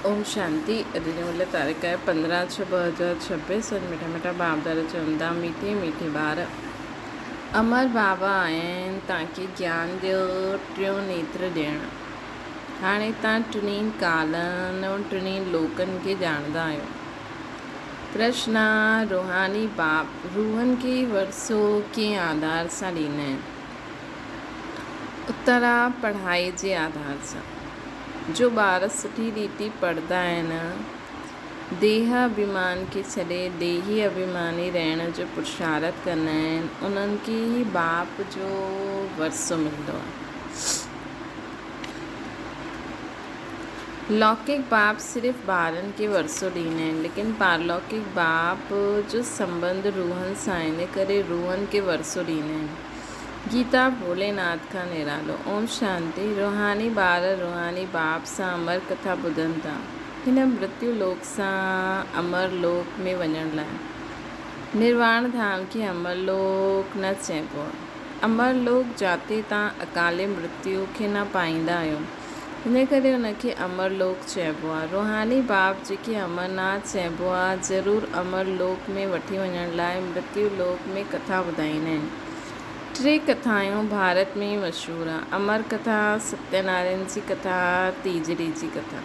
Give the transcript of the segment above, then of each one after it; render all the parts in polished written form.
ओम शांति। अॼु जो मुल्ह तारीख़ आहे 15/6/2026। अॼु मिठा मिठा बाप दादा चवंदा मीठे मीठे ॿार अमर बाबा आहिनि तव्हांखे ज्ञान ॾियो टियों नेत्र ॾियणु। हाणे तव्हां टिनी कालनि ऐं टिनी लोकनि खे ॼाणंदा आहियो। प्रश्न आहे, रूहानी बाप रूहनि खे वरसो कंहिं आधार सां ॾींदा आहिनि? उत्तर आहे पढ़ाई जे आधार सां। जो ॿार सुठी रीति पढ़ंदा आहिनि, देह अभिमान खे छॾे देही अभिमानी रहण जो पुरुषार्थ कंदा आहिनि, उन्हनि खे ई बाप जो वरसो मिलंदो आहे। लौकिक बाप सिर्फ़ु ॿारनि खे वरसो ॾींदा आहिनि, लेकिन पारलौकिक बाप जो संबंध रूहनि सां इन करे रूहनि खे वरसो ॾींदा आहिनि। गीता भोलेनाथ खां निरालो। ओम शांति। रूहानी ॿार रूहानी बाप सां अमर कथा ॿुधनि था हिन मृत्यु लोक सां अमर लोक में वञण लाइ। निर्वाण धाम खे अमर लोक न चइबो आहे। अमर लोक जाते तव्हां अकाले मृत्यु खे न पाईंदा आहियो, हिन करे उनखे अमर लोक चइबो आहे। रूहानी बाप जेके अमरनाथ चइबो आहे, ज़रूरु अमर लोक में वठी वञण लाइ मृत्यु लोक में कथा ॿुधाईंदा आहिनि। 3 कथाऊं भारत में मशहूरु आहे। अमर कथा, सत्यनारायण जी कथा, तीजड़ी जी कथा।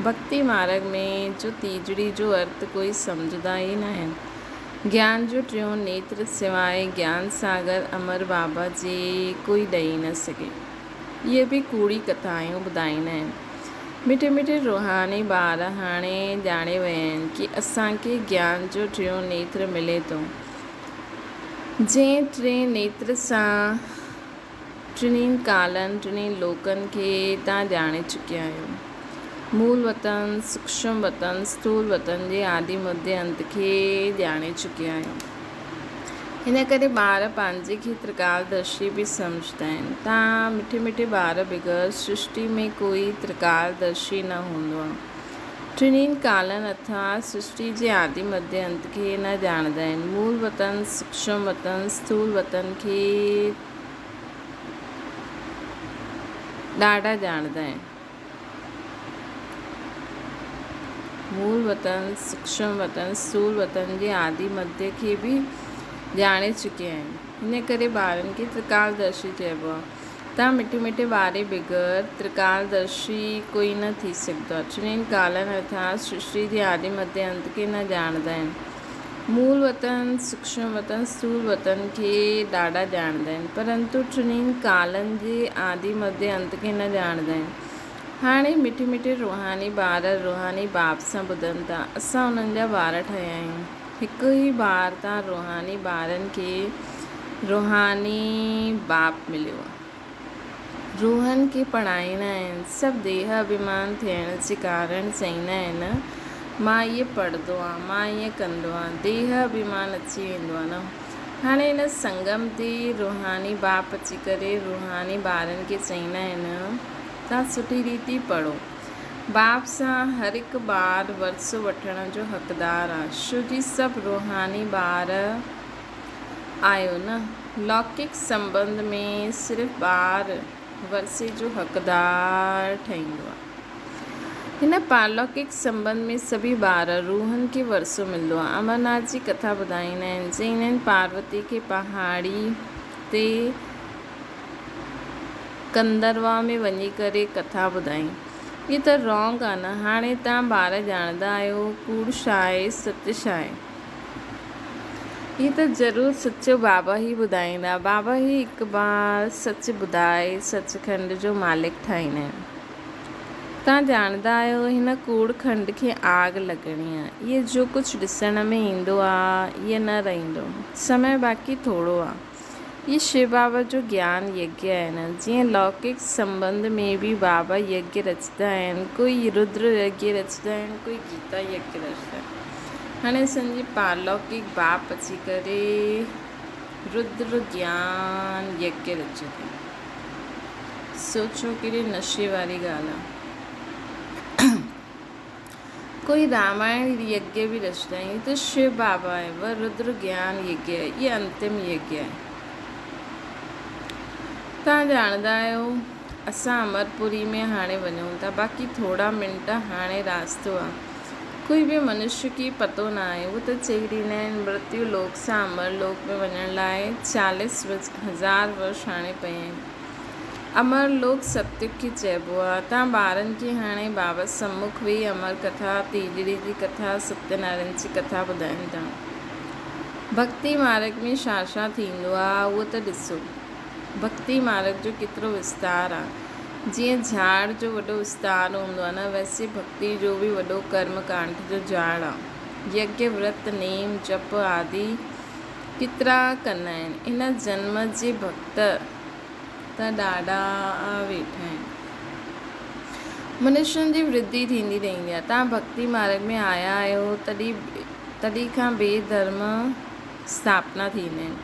भक्ति मार्ग में जो तीजड़ी जो अर्थ कोई सम्झंदा ई न आहिनि। ज्ञान जो टियों नेत्र सवाइ ज्ञान सागर अमर बाबा जे कोई ॾेई न सघे। इहे बि कूड़ी कथाऊं ॿुधाईंदा आहिनि। मिठे मिठे रूहानी ॿार हाणे ॼाणे विया आहिनि कि असांखे ज्ञान जो टियों नेत्र मिले थो, जंहिं 3 नेत्र सां टिनी कालनि टिनी लोकनि खे तव्हां ॼाणे चुकिया आहियो। मूल वतन, सूक्ष्म वतन, स्थूल वतन जे आदि मध्य अंत खे ॼाणे चुकिया आहियो। हिन करे ॿार पंहिंजे खे त्रिकालदर्शी बि सम्झंदा आहिनि। तव्हां मिठे मिठे ॿार बग़ैर सृष्टि में कोई त्रिकालदर्शी न हूंदो आहे। टिनी कालनि अर्थात सृष्टि जे आदि मध्य अंत खे न ॼाणंदा आहिनि। मूल वतन, सूक्ष्म वतन, स्थूल वतन खे ॾाढा ॼाणंदा आहिनि। मूल वतन, सूक्ष्म वतन, स्थूल वतन जे आदि मध्य खे बि ॼाणे चुकिया आहिनि। हिन करे ॿारनि खे त्रिकालदर्शी चइबो आहे। तव्हां मिठे मिठे ॿार बग़ैर त्रिकालदर्शी कोई न थी सघंदो आहे। टिनी कालनि अर्थात सृष्टि जे आदि मध्य अंत खे न ॼाणंदा आहिनि। मूल वतन, सूक्ष्म वतन, स्थूल वतन खे ॾाढा ॼाणंदा आहिनि, परंतु टिनी कालनि जे आदि मध्य अंत खे न ॼाणंदा आहिनि। हाणे मिठे मिठे रूहानी ॿार रूहानी बाप सां ॿुधनि था। असां उन्हनि जा ॿार ठहिया आहियूं। हिकु ई बार तव्हां रूहानी ॿारनि खे रूहानी बाप मिलियो आहे। रूहनि खे पढ़ाईंदा आहिनि। सभु देह अभिमान थियण जे कारण चवंदा आहिनि, मां इहे पढ़ंदो आहे, मां ईअं कंदो आहे। देह अभिमान अची वेंदो आहे न। हाणे हिन संगम ते रूहानी बाप अची करे रूहानी ॿारनि खे चवंदा आहिनि, तव्हां सुठी रीति पढ़ो। बाप सां हर हिकु ॿार वरसो वठण जो हक़दार आहे, छो जी सभु रूहानी ॿार आहियो न। लौकिक संबंध में सिर्फ़ु ॿार वरसे जो हक़दार ठहींदो आहे। हिन पारलौकिक संबंध में सभी ॿार रूहनि खे वरसो मिलंदो आहे। अमरनाथ जी कथा ॿुधाईंदा आहिनि। चवंदा आहिनि पार्वती खे पहाड़ी ते कंदरवा में वञी करे कथा ॿुधाई। इहा त रॉन्ग आहे न। हाणे तव्हां ॿार ॼाणंदा आहियो कूड़ छा आहे, सत्य छा आहे। इहे त ज़रूरु सचो बाबा ई ॿुधाईंदा। बाबा ई हिकु बार सच ॿुधाए सचखंड जो मालिक ठाहींदा आहिनि। तव्हां ॼाणंदा आहियो हिन कूड़ खंड खे आग लॻणी आहे। इहे जो कुझु ॾिसण में ईंदो आहे इहे न रहंदो। समय बाक़ी थोरो आहे। इहे शिव बाबा जो ज्ञान यज्ञ आहिनि। जीअं लौकिक संबंध में बि बाबा यज्ञ रचंदा आहिनि। कोई रुद्र यज्ञ रचंदा आहिनि, कोई गीता यज्ञ रचंदा आहिनि। हाणे असांजी पारलौकिक बाप अची करे रुद्र ज्ञान यज्ञ रचे थी। सोचो कहिड़ी नशे वारी ॻाल्हि आहे। कोई रामायण यज्ञ बि रचंदा आहिनि। त शिव बाबा आहे, वह रुद्र ज्ञान यज्ञ आहे। इहे अंतिम यज्ञ आहे। तव्हां ॼाणंदा आहियो असां अमरपुरी में हाणे वञूं था, बाक़ी थोरा मिंट हाणे रास्तो आहे। कोई बि मनुष्य खे पतो न आहे। उहो त चई ॾींदा आहिनि मृत्यु लोक सां अमर लोक में वञण लाइ 40,000 वर्ष हाणे पिया आहिनि। अमर लोक सत्युग खे चइबो आहे। तव्हां ॿारनि खे हाणे बाबा सम्मुख वेही अमर कथा, तीजड़ी जी कथा, सत्यनारायण जी कथा ॿुधाइनि था। भक्ति मार्ग में छा छा थींदो आहे उहो त ॾिसो। भक्ति मार्ग जो केतिरो विस्तार आहे। जीअं झाड़ जो वॾो विस्तार हूंदो आहे न, वैसे भक्ति जो बि वॾो कर्म कांड जो झाड़ आहे। यज्ञ व्रत नेम जप आदि केतिरा कंदा आहिनि। इन जन्म जे भक्त त ॾाढा वेठा आहिनि। मनुष्यनि जी वृद्धि थींदी रहंदी आहे। तव्हां भक्ति मार्ग में आया आहियो तॾहिं खां ॿिए धर्म स्थापना थींदा आहिनि।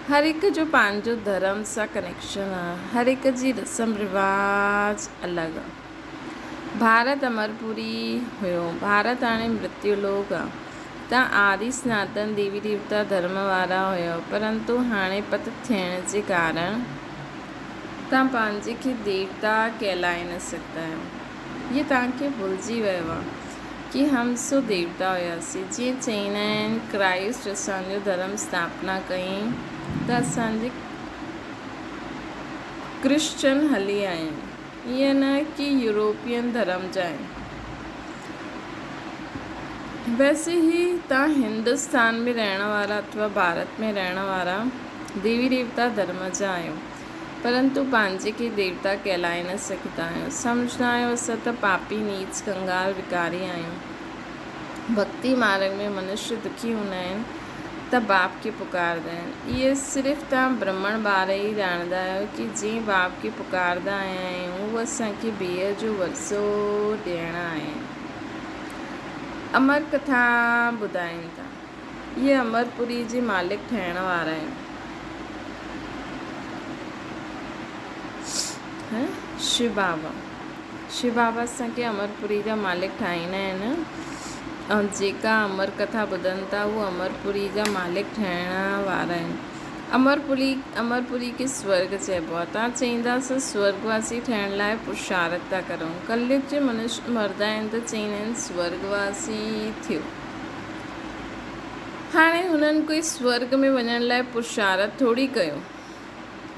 हर हिकु जो पंहिंजो धर्म सां कनेक्शन आहे। हर हिक जी रस्म रिवाज अलॻि आहे। भारत अमरपुरी हुयो, भारत हाणे मृत्यु लोक आहे। तव्हां आदि सनातन देवी देवता धर्म वारा हुयो, परंतु हाणे पत थियण जे कारण तव्हां पंहिंजे खे देवता कहलाए न सघंदा आहियो। इहे तव्हांखे भुलिजी वियो आहे कि हम सो देवता हुयासीं। जीअं चईंदा आहिनि क्राइस्ट असांजो धर्म स्थापना कयईं त असांजे क्रिश्चन हली आहिनि। ईअं न कि यूरोपियन धर्म जा आहिनि। वैसे ही तव्हां हिंदुस्तान में रहण वारा अथवा भारत में रहण वारा देवी देवता धर्म जा आहियो, परंतु पंहिंजे खे देवता कहलाए न सघंदा आहियो। सम्झंदा आहियो असां त पापी नीच कंगाल विकारी आहियूं। भक्ति मार्ग में मनुष्य दुखी हूंदा आहिनि त बाप खे पुकारंदा आहिनि। इहे सिर्फ़ु तव्हां ब्राह्मण ॿार ई ॼाणंदा आहियो कि जीअं बाप खे पुकारंदा आया आहियूं उहे असांखे ॿिए जो वरसो ॾियणा आहिनि। अमर कथा ॿुधाइनि था। इहे अमरपुरी जे मालिक ठहिण वारा आहिनि। शिव बाबा असांखे अमरपुरी जा मालिक ठाहींदा आहिनि ऐं जेका अमर कथा ॿुधनि था उहे अमरपुरी जा मालिक ठहिण वारा आहिनि। अमरपुरी खे स्वर्ग चइबो आहे। तव्हां चईंदासीं स्वर्गवासी ठहिण लाइ पुरुषार्थ था करूं। कलयुग जे मनुष्य मरदा आहिनि त चईंदा आहिनि स्वर्गवासी थियो। हाणे हुननि कोई स्वर्ग में वञण लाइ पुरुषार्थ थोरी कयो।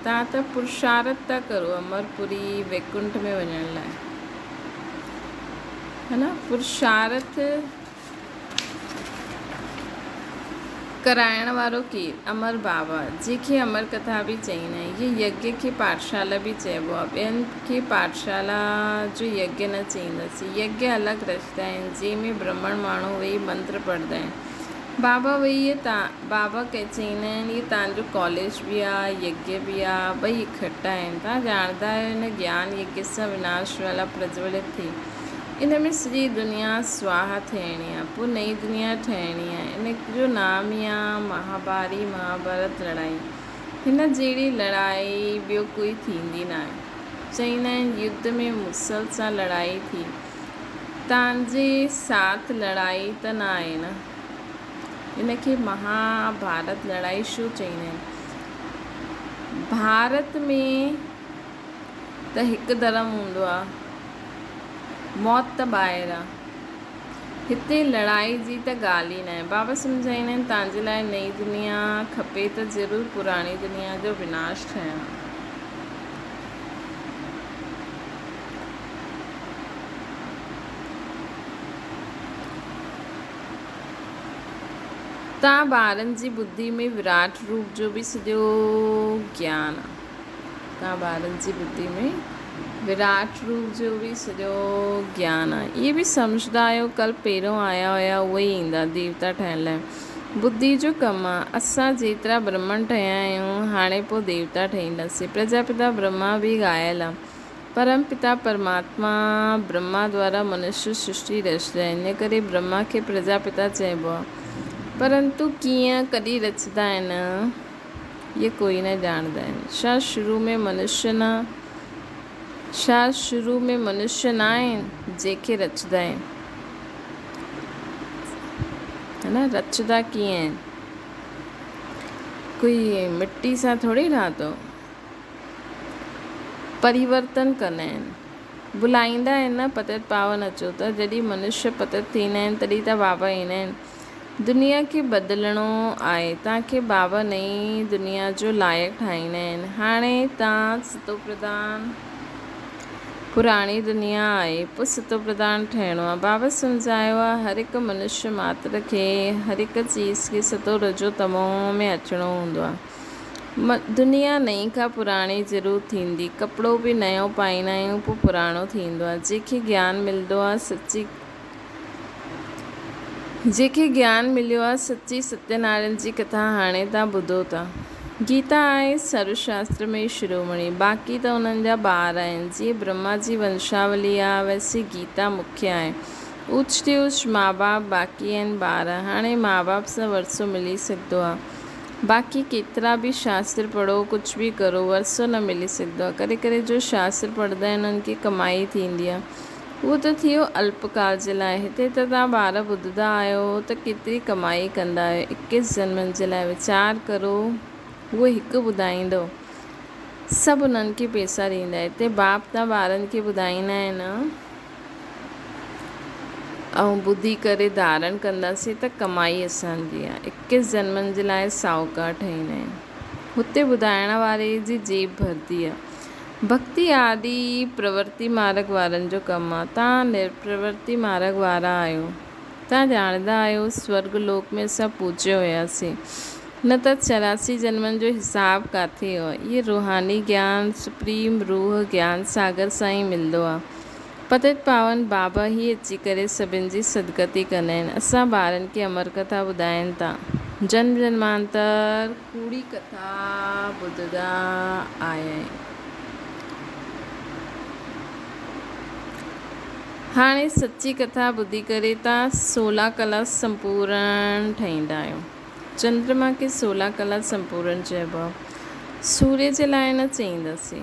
तव्हां त पुरुषार्थ था करो अमरपुरी वैकुंठ में वञण लाइ, है न। पुरुषार्थ कराइण वारो केरु? अमर बाबा, जंहिंखे अमर कथा बि चईंदा आहिनि। इहे यज्ञ खे पाठशाला बि चइबो आहे। ॿियनि खे पाठशाला जो यज्ञ न चईंदासीं। यज्ञ अलॻि रचंदा आहिनि जंहिंमें ब्राह्मण माण्हू वेही मंत्र पढ़ंदा आहिनि। बाबा बाबा चईंदा आहिनि इहे तव्हांजो कॉलेज बि आहे, यज्ञ बि आहे, ॿई इकट्ठा आहिनि। तव्हां ॼाणंदा आहियो हिन ज्ञान यज्ञ सां विनाश वाला प्रज्वलित थी इन में सॼी दुनिया स्वाहा थियणी आहे, पोइ नई दुनिया ठहिणी आहे। इन जो नाम ई आहे महाभारत लड़ाई। हिन जहिड़ी लड़ाई ॿियो कोई थींदी न आहे। चईंदा आहिनि युद्ध में मुसल सां लड़ाई थी, तव्हांजे साथ लड़ाई त न आहे न। इनखे महाभारत लड़ाई छो चईंदा आहिनि? भारत में त हिकु धर्म हूंदो आहे, मौत त ॿाहिरि आहे। हिते लड़ाई जी त ॻाल्हि ई न आहे। बाबा सम्झाईंदा आहिनि तव्हांजे लाइ नई दुनिया खपे त ज़रूरु पुराणी दुनिया जो विनाश थियणो। तव्हां ॿारनि जी ॿुधी में विराट रूप जो बि सॼो ज्ञान आहे। तव्हां ॿारनि जी ॿुधी में विराट रूप जो बि सॼो ज्ञान आहे। इहे बि सम्झंदा आहियो कल्ह पहिरियों आया हुया उहे ई ईंदा देवता ठहिण लाइ। बुद्धि जो कमु आहे। असां जेतिरा ब्राह्मण ठहिया आहियूं हाणे पोइ देवता ठहींदासीं। प्रजापिता ब्रह्मा बि ॻायल आहे। परम पिता परमात्मा ब्रह्मा द्वारा मनुष्य सृष्टि रचंदा आहिनि। इन करे ब्रह्मा खे प्रजापिता चइबो आहे। परंतु कीअं कॾहिं रचंदा आहिनि इहे कोई न ॼाणंदा आहिनि। छा शुरू में मनुष्य न आहिनि जंहिंखे रचंदा आहिनि, है न। रचंदा कीअं आहिनि? कोई मिट्टी सां थोरी ठातो। परिवर्तन कंदा आहिनि, बुलाईंदा आहिनि न पतित पावन अचो। त जॾहिं मनुष्य पतित थींदा आहिनि तॾहिं त बाबा ईंदा आहिनि। दुनिया खे बदिलणो आहे, तव्हांखे बाबा नई दुनिया जो लाइक़ु ठाहींदा आहिनि। हाणे तव्हां सतो प्रधान, पुराणी दुनिया आहे, पोइ सतो प्रधान ठहिणो आहे। बाबा सम्झायो आहे हर हिकु मनुष्य मात्र खे हर हिकु चीज़ खे सतो रजो तमो में अचिणो हूंदो आहे। दुनिया नई खां पुराणी ज़रूरु थींदी, कपिड़ो बि नयो पाईंदा आहियूं पोइ पुराणो थींदो आहे। जंहिंखे ज्ञान मिलियो आहे सची सत्यनारायण जी कथा हाणे तव्हां ॿुधो था। गीता आहे सर्वशास्त्र में शिरोमणी, बाक़ी त उन्हनि जा ॿार आहिनि। जीअं ब्रह्मा जी वंशावली आहे वैसे गीता मुख्य आहे। ऊच ते ऊच माउ बाप, बाक़ी आहिनि ॿार। हाणे माउ बाप सां वरसो मिली सघंदो आहे, बाक़ी केतिरा बि शास्त्र पढ़ो कुझु बि करो वरसो न मिली सघंदो आहे। करे करे जो शास्त्र पढ़ंदा आहिनि उन्हनि खे कमाई थींदी आहे, उहो त थी वियो अल्पकाल जे लाइ। हिते त तव्हां ॿार ॿुधंदा आहियो त केतिरी कमाई कंदा आहियो। 21 जन्मनि जे लाइ वीचार करो, उहो हिकु ॿुधाईंदो सभु उन्हनि खे पैसा ॾींदा। हिते बाप तव्हां ॿारनि खे ॿुधाईंदा आहिनि ऐं ॿुधी करे धारण कंदासीं त कमाई असांजी आहे। 21 जन्मनि जे लाइ साहूकार ठहींदा आहिनि, हुते ॿुधाइण वारे जी जेब भरती आहे। भक्ति आदि प्रवृत्ति मार्ग वारनि जो कमु आहे। तव्हां निर्प्रवृत्ति मार्ग वारा आहियो। तव्हां ॼाणंदा आहियो स्वर्ग लोक में असां पूज्य हुयासीं, न त 84 जन्मनि जो हिसाबु किथे हो। इहे रूहानी ज्ञान सुप्रीम रूह ज्ञान सागर सां ई मिलंदो आहे। पतित पावन बाबा ई अची करे सभिनि जी सदगति कंदा आहिनि। असां ॿारनि खे अमर कथा ॿुधाइनि था, जन्म जन्मांतर कूड़ी कथा ॿुधंदा आया आहिनि। हाणे सची कथा ॿुधी करे तव्हां 16 कला संपूर्ण ठाहींदा आहियो। चंद्रमा खे 16 कला संपूर्ण चइबो आहे, सूर्य जे लाइ न चईंदासीं।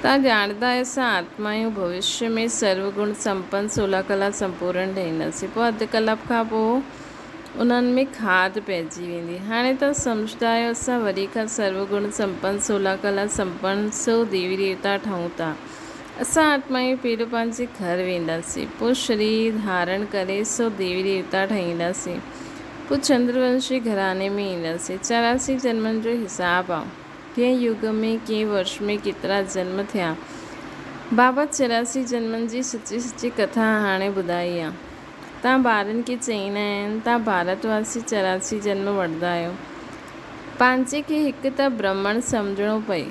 तव्हां ॼाणंदा आहियो असां आत्मा आहियूं, भविष्य में सर्वगुण संपन्न 16 कला संपूर्ण ठाहींदासीं। पोइ अधु कलाक खां पोइ उन्हनि में खाद पइजी वेंदी। हाणे तव्हां सम्झंदा आहियो असां वरी खां सर्वगुण संपन्न 16 कला संपन्न 100 देवी देवता ठहूं था। असां आत्मा आहियूं, पहिरियों पंहिंजे घर वेंदासीं, पोइ शरीर धारण करे 100 देवी देवता ठाहींदासीं, पोइ चंद्रवंशी घराने में ईंदासीं। 84 जन्मनि जो हिसाबु आहे, कंहिं युग में कंहिं वर्ष में केतिरा जन्म थिया। बाबा 84 जन्मनि जी सची कथा हाणे ॿुधाई आहे। तव्हां ॿारनि खे चईंदा आहिनि तव्हां भारतवासी 84 जन्म वठंदा आहियो। पंहिंजे खे हिकु त ब्राह्मण सम्झणो पए।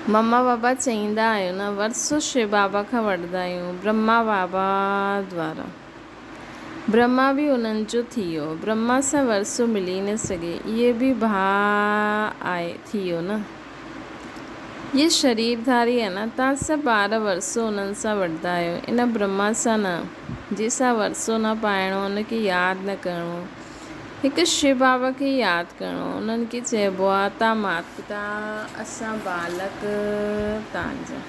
मम्मा बाबा चईंदा आहियो न वरसो शिव बाबा खां वठंदा आहियूं, ब्रह्मा बाबा द्वारा। ब्रह्मा बि उन्हनि जो थी वियो, ब्रह्मा सां वरसो मिली न सघे, इहे बि आहे थी वियो न। इहे शरीरधारी आहे न, तव्हां सभु ॿार वरसो उन्हनि सां वठंदा आहियो, इन ब्रह्मा सां न। जंहिंसां वरसो न पाइणो उनखे यादि न करिणो, हिकु शिव बाबा खे यादि करिणो। उन्हनि खे चइबो आहे तव्हां माता पिता, असां बालक तव्हांजा।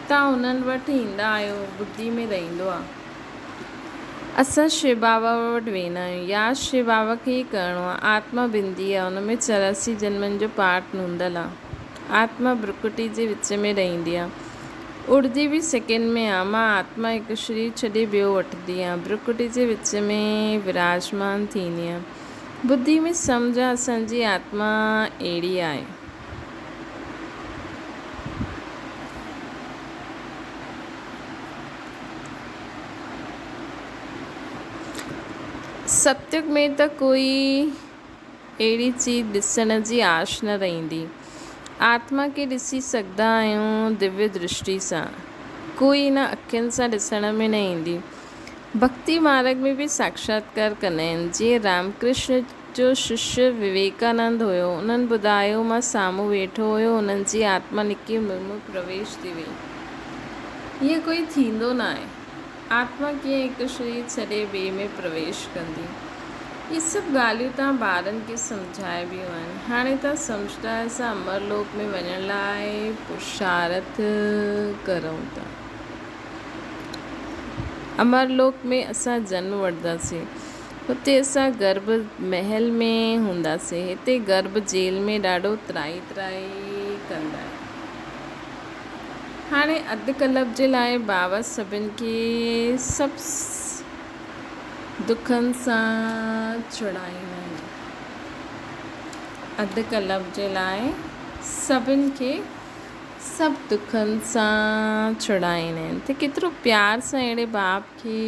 तव्हां उन्हनि वटि ईंदा आहियो, बुद्धि में रहंदो आहे। असां शिव बाबा वटि वेंदा आहियूं, यादि शिव बाबा खे ई करिणो आहे। आत्मा बिंदी आहे, हुन में 84 जन्मनि जो पाठ नूंदल आहे। आत्मा ब्रुकुटी जे विच में रहंदी आहे, उड़दी बि सेकेंड में आहे। मां आत्मा हिकु शरीर छॾे ॿियो वठंदी आहियां, ब्रुकुटी जे विच में विराजमान थींदी आहियां। बुद्धि में सम्झ असांजी आत्मा अहिड़ी आहे। सतयुग में त कोई अहिड़ी चीज़ ॾिसण जी आश न रहंदी। आत्मा खे ॾिसी सघंदा आहियूं दिव्य दृष्टि सां, कोई इन अखियुनि सां ॾिसण में न ईंदी। भक्ति मार्ग में बि साक्षात्कार कंदा आहिनि। जीअं रामकृष्ण जो शिष्य विवेकानंद हुयो, उन्हनि ॿुधायो मां साम्हूं वेठो हुयो, उन्हनि जी आत्मा निकी मुर्मूह प्रवेश थी वई। ईअं कोई थींदो न आहे। आत्मा कीअं हिकु शरीर छॾे ॿिए में प्रवेश कंदी। इहे सभु ॻाल्हियूं तव्हां ॿारनि खे सम्झाइबियूं आहिनि। हाणे तव्हां सम्झंदा आहियो असां अमरलोक में वञण लाइ पुरुषार्थ करूं था। अमरलोक में असां जन्म वठंदासीं, हुते असां गर्भ महल में हूंदासीं, हिते गर्भ जेल में ॾाढो त्राई कंदा आहिनि। हाणे अधु कलाक जे लाइ बाबा सभिनि खे सभु दुखनि सां छुड़ाईंदा आहिनि। अधु कलाक जे लाइ सभिनि खे सभु दुखनि सां छुड़ाईंदा आहिनि। त केतिरो प्यार सां अहिड़े बाप खे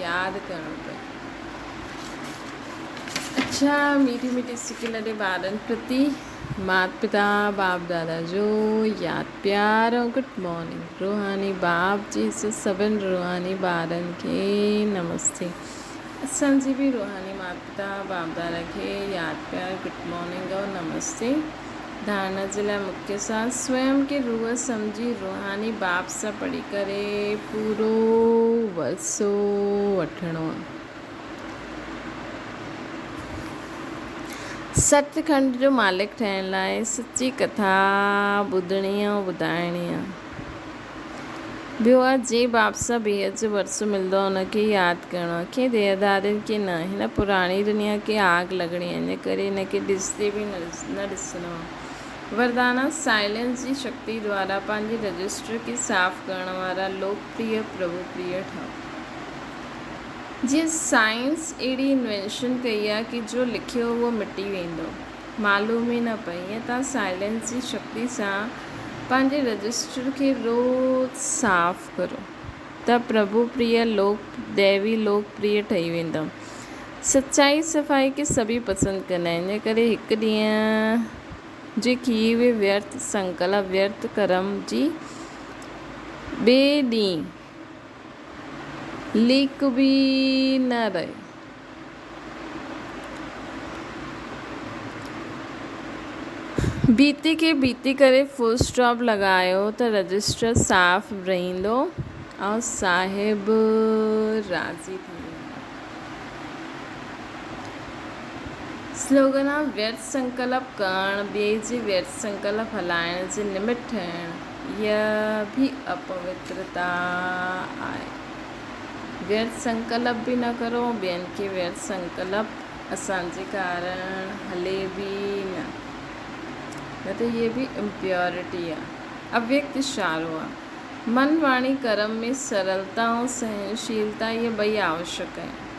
यादि करणो पए। अच्छा, मीठी मीठी सिकी लॾे ॿारनि प्रति माता पिता बाप दादा जो यादि प्यार ऐं गुड मॉर्निंग। रूहानी बाप जी सभिनि रूहानी ॿारनि खे नमस्ते। असांजी बि रूहानी माता पिता बाप दादा खे यादि प्यार गुड मॉर्निंग और नमस्ते। धारणा जे लाइ मुख्य सां स्वयं खे रूह सम्झी रूहानी बाप सां पढ़ी करे पूरो वरसो वठिणो आहे। सतखंड जो मालिक ठहिण लाइ सची कथा ॿुधणी ऐं ॿुधाइणी आहे। ॿियो आहे जे बाप सां बेहद जो वरसो मिलंदो आहे हुनखे यादि करिणो आहे। कंहिं देहदारियुनि खे न, हिन पुराणी दुनिया खे आग लॻणी आहे, इन करे हिनखे ॾिसंदे बि न ॾिसणो आहे। वरदाना साइलेंस जी शक्ति द्वारा पंहिंजे रजिस्टर खे साफ़ करण वारा लोकप्रिय प्रभु प्रिय ठहो। जीअं साइंस अहिड़ी इन्वेंशन कई आहे कि जो लिखियो उहो मिटी वेंदो, मालूम ई न पई। ईअं तव्हां साइलेंस जी शक्ति सां पंहिंजे रजिस्टर खे रोज़ साफ़ करो त प्रभु प्रिय दैवी लोकप्रिय ठही वेंदो। सच्चाई सफ़ाई खे सभी पसंदि कंदा आहिनि, इन करे हिकु ॾींहं जे किए हुए व्यर्थ संकल्प व्यर्थ कर्म जी ॿिए ॾींहुं लीक बि न रहे। बीती खे बीती करे फुल स्टॉप लॻायो त रजिस्टर साफ़ रहंदो ऐं साहिब राज़ी थींदो। स्लोगन आहे व्यर्थ संकल्प करणु, ॿिए जे व्यर्थ संकल्प हलाइण जे निमित्त ठहिणु, इहा बि अपवित्रता आहे। व्यर्थ संकल्प बि न करो, ॿियनि खे व्यर्थ संकल्प असांजे कारण हले बि न त इहे बि इम्प्योरिटी आहे, अव्यक्त इशारो आहे। मन वाणी कर्म में सरलता ऐं सहनशीलता इहे ॿई आवश्यक आहिनि।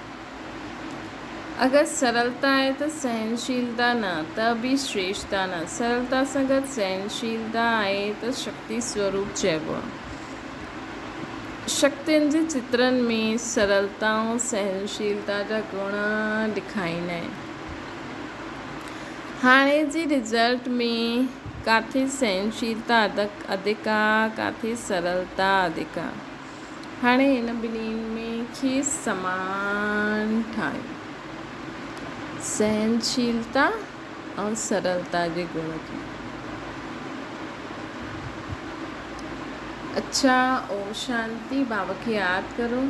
अगरि सरलता आहे त सहनशीलता न, त बि श्रेष्ठता न। सरलता सां गॾु सहनशीलता आहे त शक्ति स्वरूप चइबो आहे। शक्तियुनि जे चित्रनि में सरलता ऐं सहनशीलता जा गुण ॾेखारींदा आहिनि। हाणे जे रिज़ल्ट में किथे सहनशीलता अधिक आहे, किथे सरलता अधिक आहे। हाणे हिन ॿिन्हिनि में खे समान ठाहियो, सहनशीलता ऐं सरलता जे गुण खे। अच्छा, ओम शांति। बाबा खे यादि करो।